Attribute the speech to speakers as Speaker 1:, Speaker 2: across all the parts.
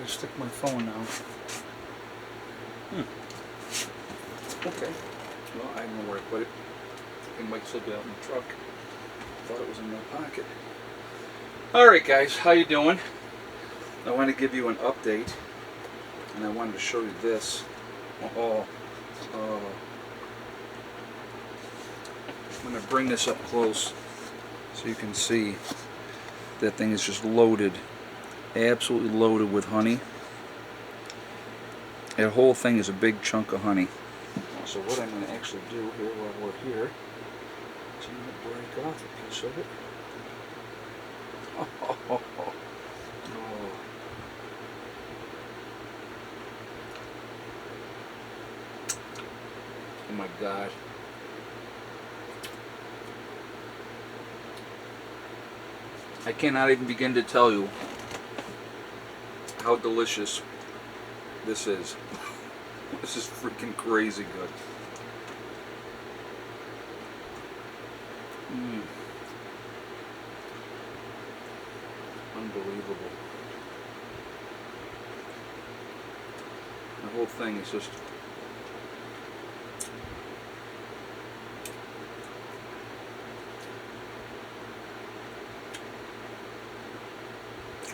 Speaker 1: to stick my phone now. Okay. Well, I don't know where I put it. It might still be out in the truck. Thought it was in my pocket. Alright guys, how you doing? I want to give you an update, and I wanted to show you this. I'm going to bring this up close so you can see that thing is just loaded, absolutely loaded with honey. That whole thing is a big chunk of honey. So what I'm going to actually do here while we're here is I'm going to break off a piece of it. Oh my God. I cannot even begin to tell you how delicious this is. This is freaking crazy good. Unbelievable. The whole thing is just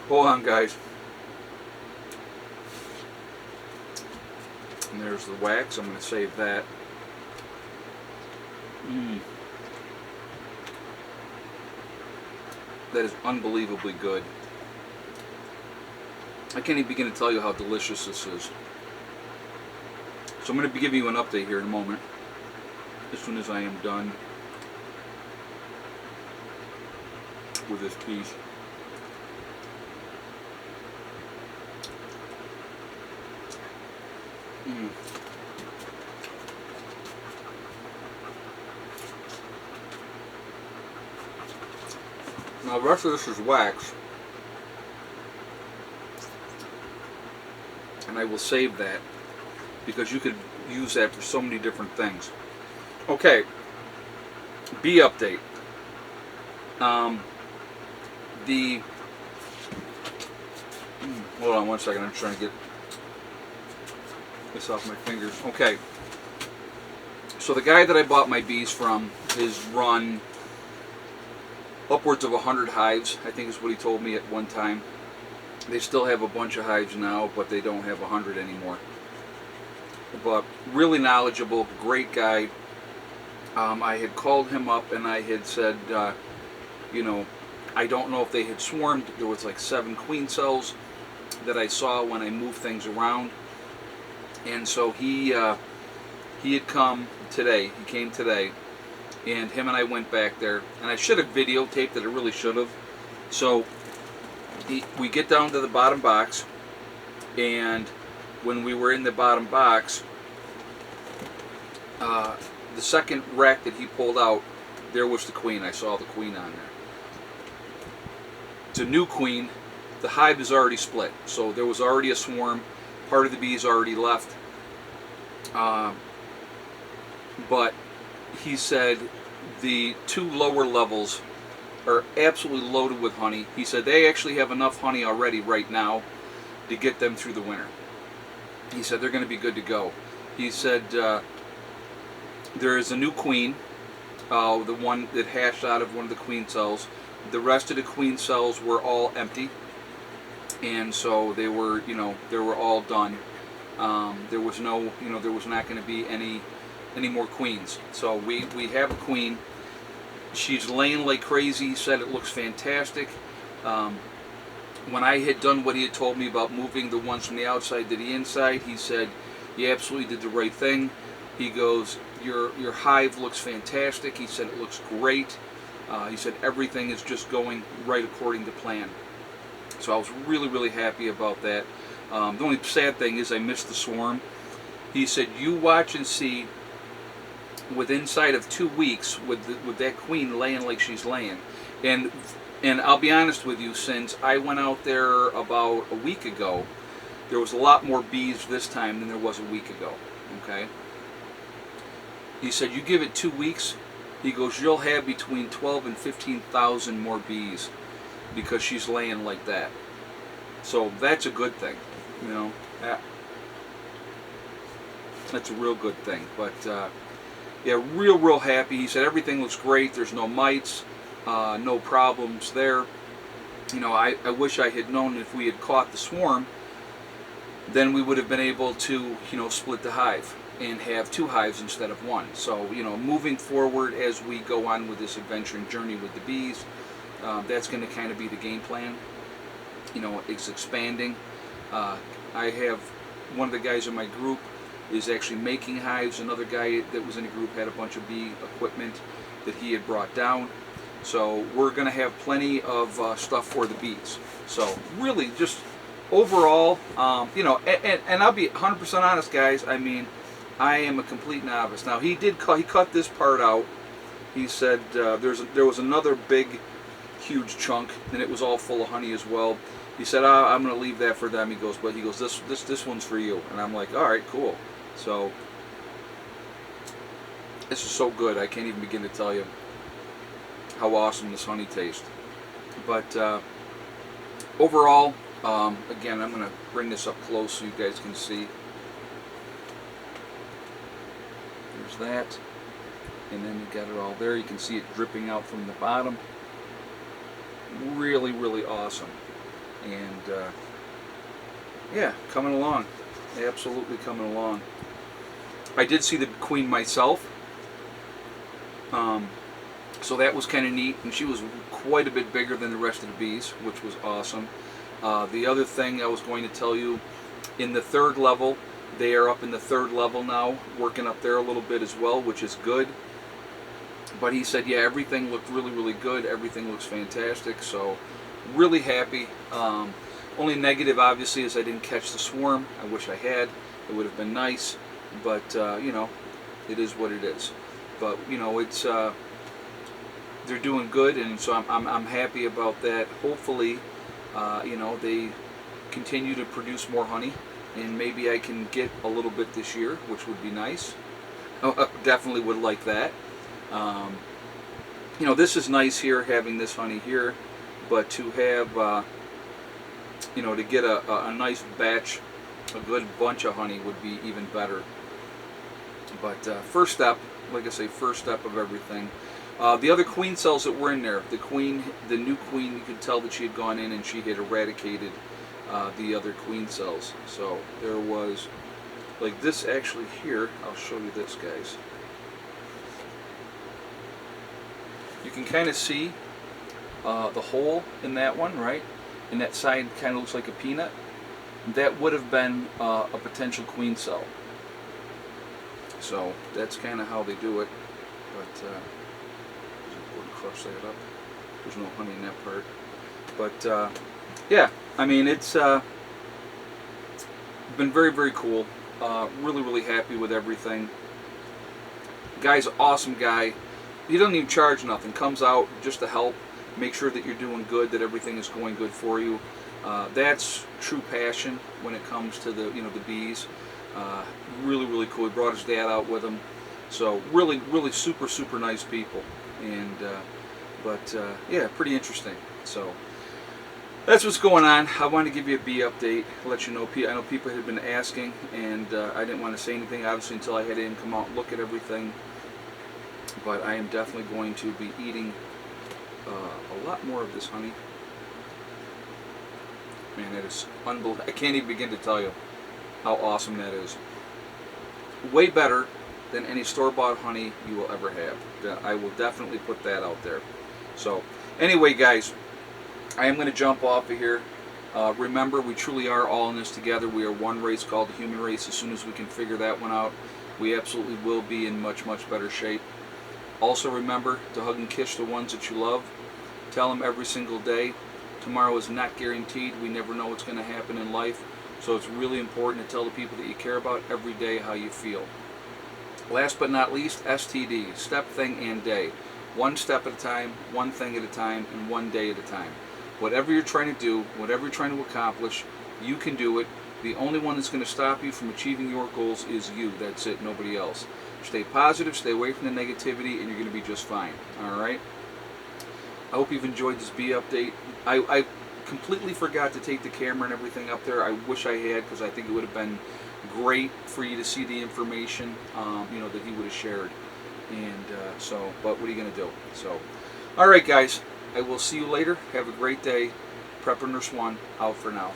Speaker 1: hold on guys. And there's the wax. I'm going to save that. That is unbelievably good. I can't even begin to tell you how delicious this is. So I'm going to be giving you an update here in a moment, as soon as I am done with this piece. Now the rest of this is wax, and I will save that because you could use that for so many different things. Okay, bee update. Hold on one second, I'm trying to get this off my fingers. Okay, so the guy that I bought my bees from has run upwards of 100 hives, I think is what he told me at one time. They still have a bunch of hives now, but they don't have 100 anymore. But really knowledgeable, great guy. I had called him up and I had said, you know, I don't know if they had swarmed. There was like 7 queen cells that I saw when I moved things around. And so he had come today. He came today. And him and I went back there, and I should have videotaped it. I really should have. So we get down to the bottom box, and when we were in the bottom box, the second rack that he pulled out, there was the queen. I saw the queen on there. It's a new queen. The hive is already split, so there was already a swarm. Part of the bees already left, but he said the 2 lower levels are absolutely loaded with honey. He said they actually have enough honey already right now to get them through the winter. He said they're going to be good to go. He said there is a new queen, the one that hatched out of one of the queen cells. The rest of the queen cells were all empty, and so they were, you know, they were all done. There was no, you know, there was not going to be any more queens. So we have a queen. She's laying like crazy. He said it looks fantastic. When I had done what he had told me about moving the ones from the outside to the inside, he said you absolutely did the right thing. He goes, your hive looks fantastic. He said it looks great. He said everything is just going right according to plan. So I was really, really happy about that. The only sad thing is I missed the swarm. He said you watch and see within inside of 2 weeks with that queen laying like she's laying. And I'll be honest with you, since I went out there about a week ago, there was a lot more bees this time than there was a week ago. Okay. He said you give it 2 weeks, he goes, you'll have between 12 and 15,000 more bees because she's laying like that. So that's a good thing. You know, that's a real good thing. But yeah, real happy. He said everything looks great. There's no mites, no problems there. You know, I wish I had known if we had caught the swarm, then we would have been able to, you know, split the hive and have 2 hives instead of 1. So, you know, moving forward as we go on with this adventure and journey with the bees, that's going to kind of be the game plan. You know, it's expanding. I have one of the guys in my group is actually making hives. Another guy that was in the group had a bunch of bee equipment that he had brought down. So we're going to have plenty of stuff for the bees. So really just overall, you know, and I'll be 100% honest, guys. I mean, I am a complete novice. Now he cut this part out. He said there was another big, huge chunk, and it was all full of honey as well. He said, I'm going to leave that for them. He goes, but this one's for you. And I'm like, all right, cool. So this is so good. I can't even begin to tell you how awesome this honey tastes. But overall, again, I'm going to bring this up close so you guys can see. There's that. And then you got it all there. You can see it dripping out from the bottom. Really awesome. And yeah, coming along. Absolutely coming along. I did see the queen myself. So that was kind of neat, and she was quite a bit bigger than the rest of the bees, which was awesome. The other thing I was going to tell you, in the 3rd level, they are up in the 3rd level now, working up there a little bit as well, which is good. But he said, yeah, everything looked really good. Everything looks fantastic. So really happy. Only negative, obviously, is I didn't catch the swarm. I wish I had. It would have been nice. But, you know, it is what it is. But, you know, it's they're doing good, and so I'm happy about that. Hopefully, you know, they continue to produce more honey, and maybe I can get a little bit this year, which would be nice. Definitely would like that. You know, this is nice here, having this honey here, but to have, you know, to get a nice batch, a good bunch of honey would be even better. But first step, like I say, first step of everything. The other queen cells that were in there, the new queen, you could tell that she had gone in and she had eradicated the other queen cells. So there was, like this actually here, I'll show you this, guys. You can kind of see the hole in that one, right? And that side kind of looks like a peanut. That would have been a potential queen cell. So that's kind of how they do it. But crush that up. There's no honey in that part. But yeah, I mean, it's been very cool. Really happy with everything. Guy's an awesome guy. He doesn't even charge nothing. Comes out just to help, make sure that you're doing good, that everything is going good for you. That's true passion when it comes to the the bees. Really cool. He brought his dad out with him. So really super nice people. And but yeah, pretty interesting. So that's what's going on. I wanted to give you a bee update, let you know. I know people had been asking, and I didn't want to say anything obviously until I had him come out and look at everything. But I am definitely going to be eating a lot more of this honey. Man, that is unbelievable. I can't even begin to tell you how awesome that is. Way better than any store-bought honey you will ever have. I will definitely put that out there. So, anyway, guys, I am going to jump off of here. Remember, we truly are all in this together. We are one race called the human race. As soon as we can figure that one out, we absolutely will be in much better shape. Also, remember to hug and kiss the ones that you love. Tell them every single day. Tomorrow is not guaranteed. We never know what's going to happen in life. So it's really important to tell the people that you care about every day how you feel. Last but not least, STD, step, thing, and day. One step at a time, one thing at a time, and one day at a time. Whatever you're trying to do, whatever you're trying to accomplish, you can do it. The only one that's going to stop you from achieving your goals is you. That's it, nobody else. Stay positive, stay away from the negativity, and you're going to be just fine. All right? I hope you've enjoyed this bee update. I completely forgot to take the camera and everything up there. I wish I had, because I think it would have been great for you to see the information, that he would have shared. And but what are you going to do? So, all right, guys, I will see you later. Have a great day. Prepper Nurse 1 out for now.